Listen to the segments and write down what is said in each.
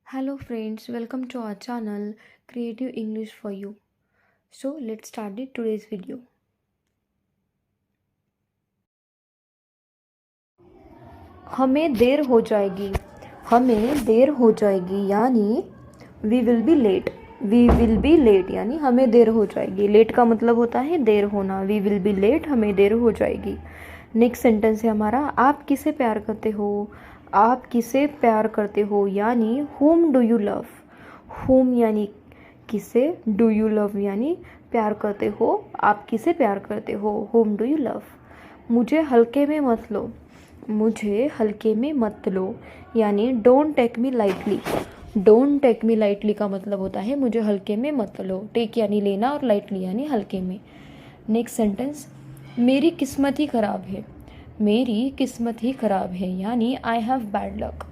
Hello friends, welcome to our channel Creative English for You. So let's start today's video. हमें देर हो जाएगी यानी we will be late यानी हमें देर हो जाएगी. लेट का मतलब होता है देर होना. वी विल बी लेट, हमें देर हो जाएगी. नेक्स्ट सेंटेंस है हमारा आप किसे प्यार करते हो यानी whom do you love. whom यानी किसे, do you love यानी प्यार करते हो, आप किसे प्यार करते हो, whom do you love. मुझे हल्के में मत लो यानी डोंट टेक मी लाइटली का मतलब होता है मुझे हल्के में मत लो. टेक यानी लेना और लाइटली यानी हल्के में. नेक्स्ट सेंटेंस मेरी किस्मत ही खराब है यानी आई हैव बैड लक.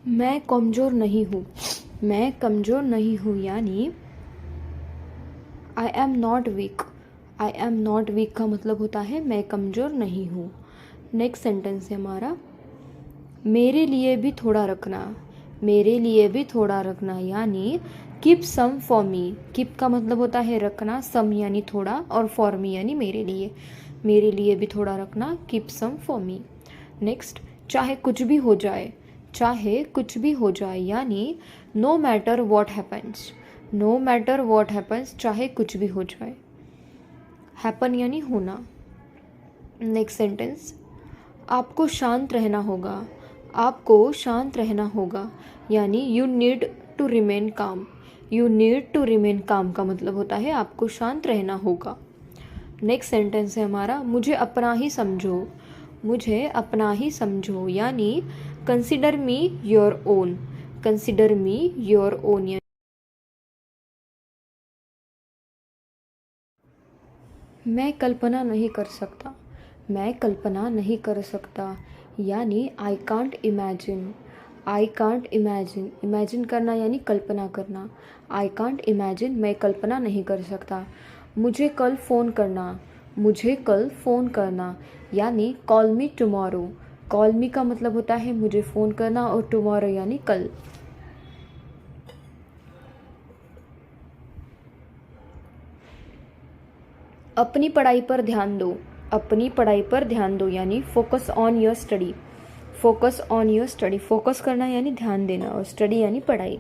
मैं कमज़ोर नहीं हूँ यानी आई एम नॉट वीक का मतलब होता है मैं कमज़ोर नहीं हूँ. नेक्स्ट सेंटेंस है हमारा मेरे लिए भी थोड़ा रखना यानी keep some for me. Keep का मतलब होता है रखना, सम यानी थोड़ा और फॉर मी यानी मेरे लिए भी थोड़ा रखना, keep some for me. Next चाहे कुछ भी हो जाए यानी नो मैटर वॉट हैपन्स, चाहे कुछ भी हो जाए. हैपन यानी होना. नेक्स्ट सेंटेंस आपको शांत रहना होगा यानी यू नीड टू रिमेन काम का मतलब होता है आपको शांत रहना होगा. नेक्स्ट सेंटेंस है हमारा मुझे अपना ही समझो यानी कंसिडर मी योर ओन यानी मैं कल्पना नहीं कर सकता यानी आई कांट इमेजिन करना यानी कल्पना करना. आई कांट इमेजिन, मैं कल्पना नहीं कर सकता. मुझे कल फ़ोन करना यानी कॉल मी टुमारो. कॉल मी का मतलब होता है मुझे फ़ोन करना और टुमारो यानी कल. अपनी पढ़ाई पर ध्यान दो यानी focus on your study. Focus करना यानी ध्यान देना और स्टडी यानी पढ़ाई.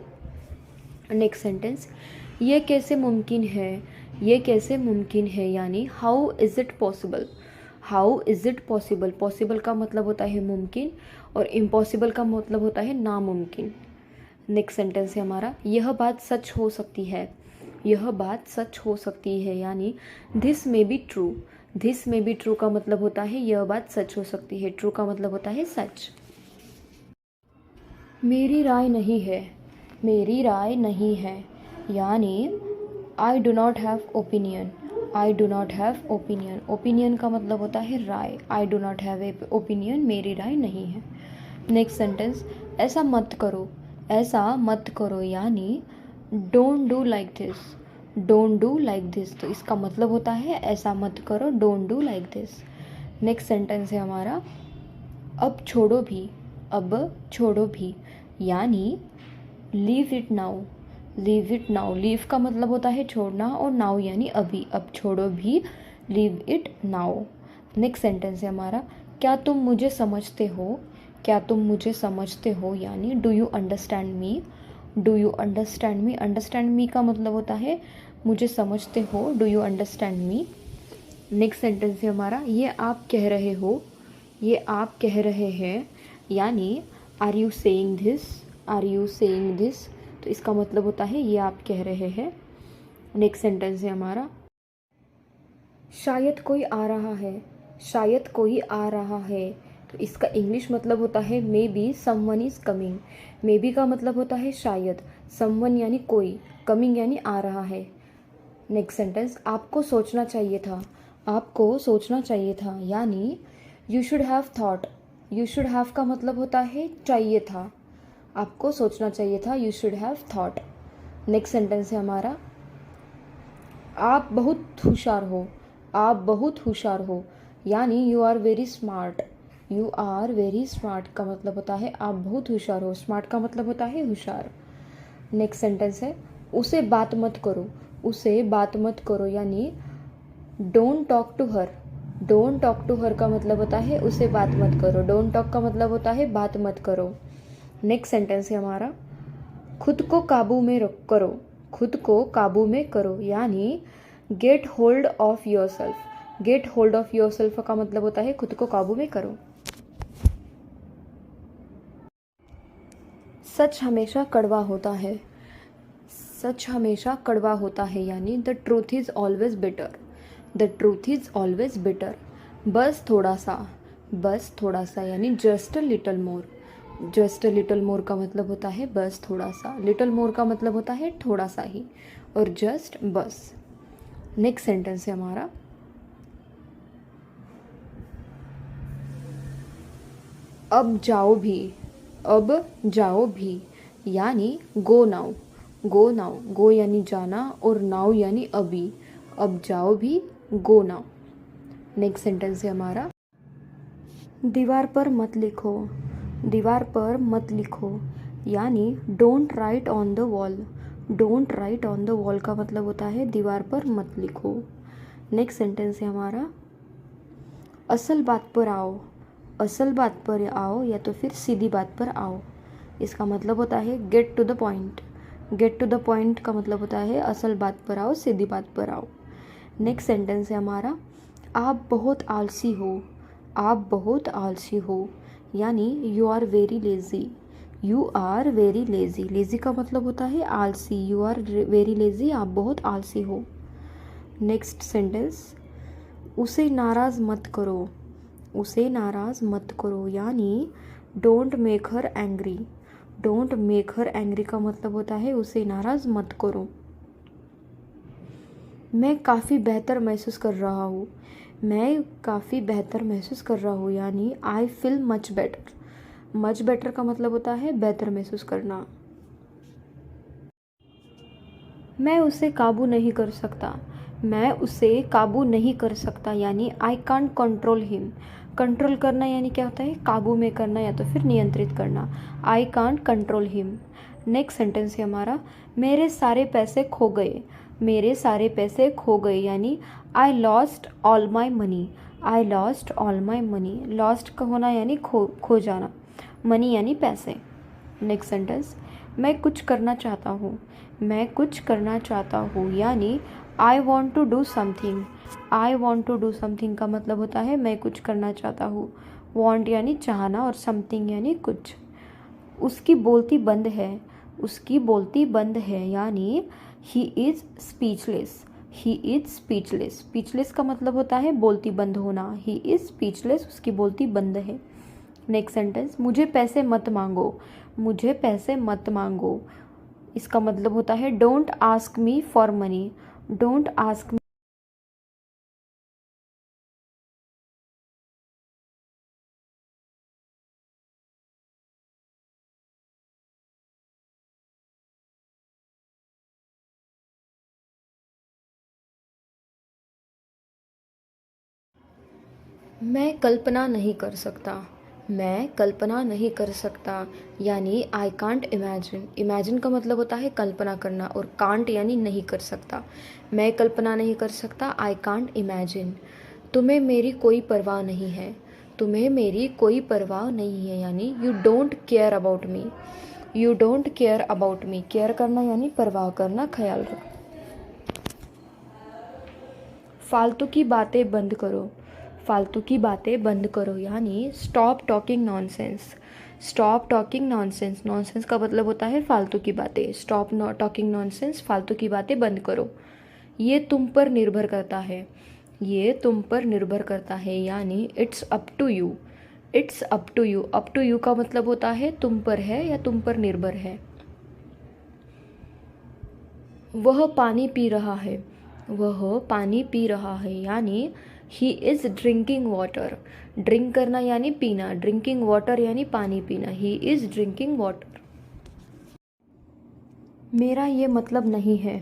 नेक्स्ट सेंटेंस ये कैसे मुमकिन है यानी how is it possible. Possible का मतलब होता है मुमकिन और इम्पॉसिबल का मतलब होता है नामुमकिन. नेक्स्ट सेंटेंस है हमारा यह बात सच हो सकती है यानी दिस मे बी ट्रू का मतलब होता है यह बात सच हो सकती है. ट्रू का मतलब होता है सच. मेरी राय नहीं है यानी I do not have opinion. Opinion का मतलब होता है राय. I do not have a opinion, मेरी राय नहीं है. नेक्स्ट सेंटेंस ऐसा मत करो यानी डोंट डू लाइक दिस. तो इसका मतलब होता है ऐसा मत करो, don't do like this. Next sentence है हमारा अब छोड़ो भी यानी लीव इट नाउ. लीव का मतलब होता है छोड़ना और नाउ यानी अभी. अब छोड़ो भी, leave it now. Next sentence है हमारा क्या तुम मुझे समझते हो यानी do you understand me. Understand me का मतलब होता है मुझे समझते हो, do you understand me. Next sentence है हमारा ये आप कह रहे हैं यानी आर यू सेइंग दिस. तो इसका मतलब होता है ये आप कह रहे हैं. नेक्स्ट सेंटेंस है हमारा शायद कोई आ रहा है. तो इसका इंग्लिश मतलब होता है may be someone is coming. May be का मतलब होता है शायद, समवन यानी कोई, कमिंग यानी आ रहा है. नेक्स्ट सेंटेंस आपको सोचना चाहिए था यानी you should have thought, you should have का मतलब होता है चाहिए था, आपको सोचना चाहिए था, you should have thought. Next sentence है हमारा आप बहुत होशियार हो, आप बहुत होशियार हो, यानी you are very smart, you are very smart का मतलब होता है आप बहुत होशियार हो, स्मार्ट का मतलब होता है होशियार। नेक्स्ट सेंटेंस है उसे बात मत करो, उसे बात मत करो, यानी don't talk to her, don't talk to her का मतलब होता है उसे बात मत करो, डोंट टॉक का मतलब होता है बात मत करो। नेक्स्ट सेंटेंस है हमारा खुद को काबू में करो, खुद को काबू में करो, यानी get hold of your self, get hold of your self का मतलब होता है खुद को काबू में करो। सच हमेशा कड़वा होता है, सच हमेशा कड़वा होता है, यानी the truth is always bitter, the truth is always bitter. बस थोड़ा सा, बस थोड़ा सा, यानी just a little more, just a little more का मतलब होता है बस थोड़ा सा, लिटल मोर का मतलब होता है थोड़ा सा ही, और जस्ट बस। नेक्स्ट सेंटेंस है हमारा अब जाओ भी, अब जाओ भी, यानी गो नाउ, गो नाउ, गो यानी जाना और नाउ यानी अभी, अब जाओ भी, गो नाउ। नेक्स्ट सेंटेंस है हमारा दीवार पर मत लिखो, दीवार पर मत लिखो, यानी don't write on the wall, don't write on the wall का मतलब होता है दीवार पर मत लिखो। नेक्स्ट सेंटेंस है हमारा असल बात पर आओ, असल बात पर आओ या तो फिर सीधी बात पर आओ, इसका मतलब होता है get to the point, get to the point का मतलब होता है असल बात पर आओ, सीधी बात पर आओ। नेक्स्ट सेंटेंस है हमारा आप बहुत आलसी हो, आप बहुत आलसी हो, यानी you are very lazy, you are very lazy, lazy का मतलब होता है आलसी, यू आर वेरी लेज़ी, आप बहुत आलसी हो। नेक्स्ट सेंटेंस उसे नाराज़ मत करो, उसे नाराज़ मत करो, यानी don't make her angry, don't make her angry का मतलब होता है उसे नाराज़ मत करो। मैं काफ़ी बेहतर महसूस कर रहा हूँ, मैं काफ़ी बेहतर महसूस कर रहा हूँ, यानी I feel much better, much better का मतलब होता है बेहतर महसूस करना। मैं उसे काबू नहीं कर सकता, मैं उसे काबू नहीं कर सकता, यानी I can't control him, control करना यानी क्या होता है काबू में करना या तो फिर नियंत्रित करना, I can't control him. Next sentence है हमारा मेरे सारे पैसे खो गए, मेरे सारे पैसे खो गए, यानी I lost all my money, I lost all my money, lost का होना यानी खो जाना, मनी यानी पैसे। नेक्स्ट सेंटेंस मैं कुछ करना चाहता हूँ, मैं कुछ करना चाहता हूँ, यानी I want to do something, I want to do something का मतलब होता है मैं कुछ करना चाहता हूँ, वॉन्ट यानी चाहना और समथिंग यानी कुछ। उसकी बोलती बंद है, उसकी बोलती बंद है, यानी he is speechless, he is speechless, speechless का मतलब होता है बोलती बंद होना, ही इज़ स्पीचलेस, उसकी बोलती बंद है। नेक्स्ट सेंटेंस मुझे पैसे मत मांगो, मुझे पैसे मत मांगो, इसका मतलब होता है don't ask me for money, don't ask me. मैं कल्पना नहीं कर सकता, मैं कल्पना नहीं कर सकता, यानी आई कांट इमेजिन, इमेजिन का मतलब होता है कल्पना करना और कांट यानी नहीं कर सकता, मैं कल्पना नहीं कर सकता, आई कांट इमेजिन। तुम्हें मेरी कोई परवाह नहीं है, तुम्हें मेरी कोई परवाह नहीं है, यानी you don't care about me, you don't care about me, care करना यानी परवाह करना, ख्याल रखना। फालतू की बातें बंद करो, फालतू की बातें बंद करो, यानी stop talking nonsense, stop talking nonsense, nonsense का मतलब होता है फालतू की बातें, स्टॉप टॉकिंग नॉनसेंस, फालतू की बातें बंद करो। ये तुम पर निर्भर करता है, ये तुम पर निर्भर करता है, यानी it's up to you, it's up to you, up to you का मतलब होता है तुम पर है या तुम पर निर्भर है। वह पानी पी रहा है, वह पानी पी रहा है, यानी he is drinking water, drink करना यानी पीना, ड्रिंकिंग वाटर यानी पानी पीना, ही इज़ ड्रिंकिंग वाटर। मेरा ये मतलब नहीं है,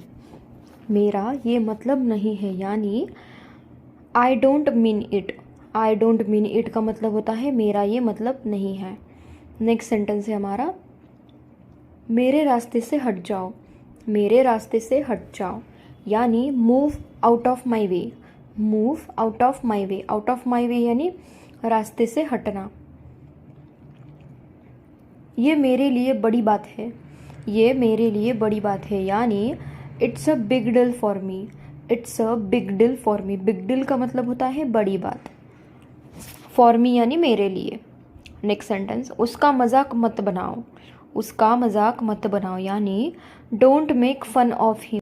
मेरा ये मतलब नहीं है यानी I don't mean it, I don't mean it का मतलब होता है मेरा ये मतलब नहीं है। नेक्स्ट सेंटेंस है हमारा मेरे रास्ते से हट जाओ, मेरे रास्ते से हट जाओ यानी move out of my way, move out of my way, out of my way यानी रास्ते से हटना। ये मेरे लिए बड़ी बात है, ये मेरे लिए बड़ी बात है यानी it's a big deal for me, it's a big deal for me, big deal का मतलब होता है बड़ी बात, फॉर मी यानी मेरे लिए। नेक्स्ट सेंटेंस उसका मजाक मत बनाओ, उसका मजाक मत बनाओ यानी don't make fun of him.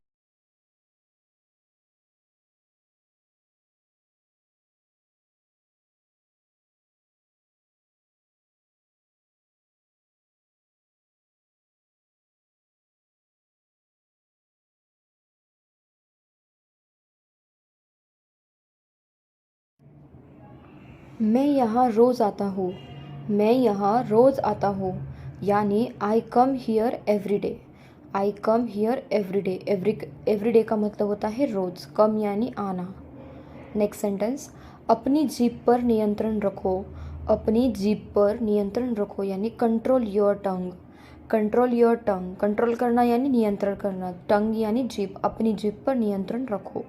मैं यहाँ रोज़ आता हूँ, मैं यहाँ रोज़ आता हूँ यानी I come here every day, I come here every day, every day का मतलब होता है रोज़, कम यानी आना। नेक्स्ट सेंटेंस अपनी जीभ पर नियंत्रण रखो, अपनी जीभ पर नियंत्रण रखो यानी control your tongue, control your tongue, control करना यानी नियंत्रण करना, टंग यानी जीभ, अपनी जीभ पर नियंत्रण रखो।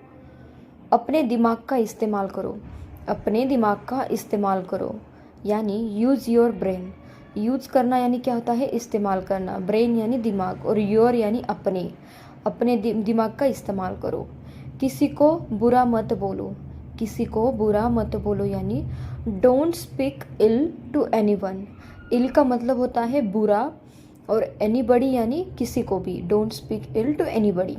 अपने दिमाग का इस्तेमाल करो, अपने दिमाग का इस्तेमाल करो यानी यूज़ योर ब्रेन, यूज़ करना यानी क्या होता है इस्तेमाल करना, ब्रेन यानी दिमाग और योर यानी अपने, अपने दिमाग का इस्तेमाल करो। किसी को बुरा मत बोलो, किसी को बुरा मत बोलो यानी don't speak ill to anyone, ill का मतलब होता है बुरा और एनीबडी यानी किसी को भी, don't speak ill to anybody.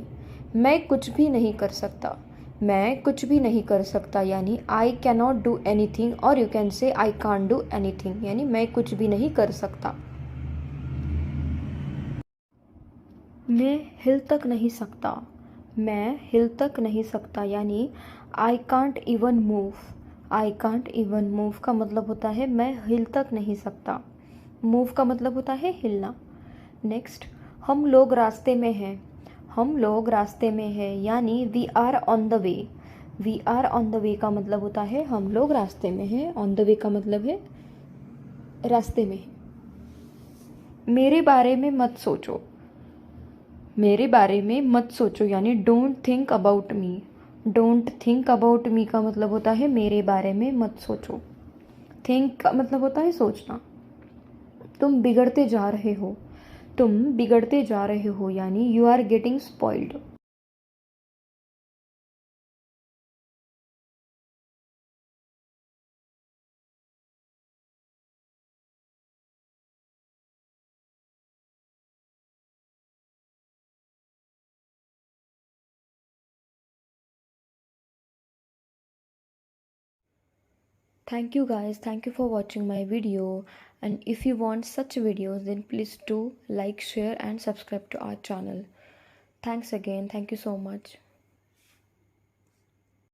मैं कुछ भी नहीं कर सकता, मैं कुछ भी नहीं कर सकता यानी I can not do anything और you can say I can do anything यानी मैं कुछ भी नहीं कर सकता। मैं हिल तक नहीं सकता, मैं हिल तक नहीं सकता यानी I can't even move, I can't even move का मतलब होता है मैं हिल तक नहीं सकता, मूव का मतलब होता है हिलना। नेक्स्ट हम लोग रास्ते में हैं, हम लोग रास्ते में हैं यानी we are on the way, we are on the way का मतलब होता है हम लोग रास्ते में हैं, ऑन द वे का मतलब है रास्ते में हैं। मेरे बारे में मत सोचो, मेरे बारे में मत सोचो यानी don't think about me, don't think about me का मतलब होता है मेरे बारे में मत सोचो। थिंक का मतलब होता है सोचना। तुम बिगड़ते जा रहे हो, तुम बिगड़ते जा रहे हो यानी you are getting spoiled. Thank you guys, thank you for watching my video, and if you want such videos then please do like, share and subscribe to our channel. Thanks again, thank you so much.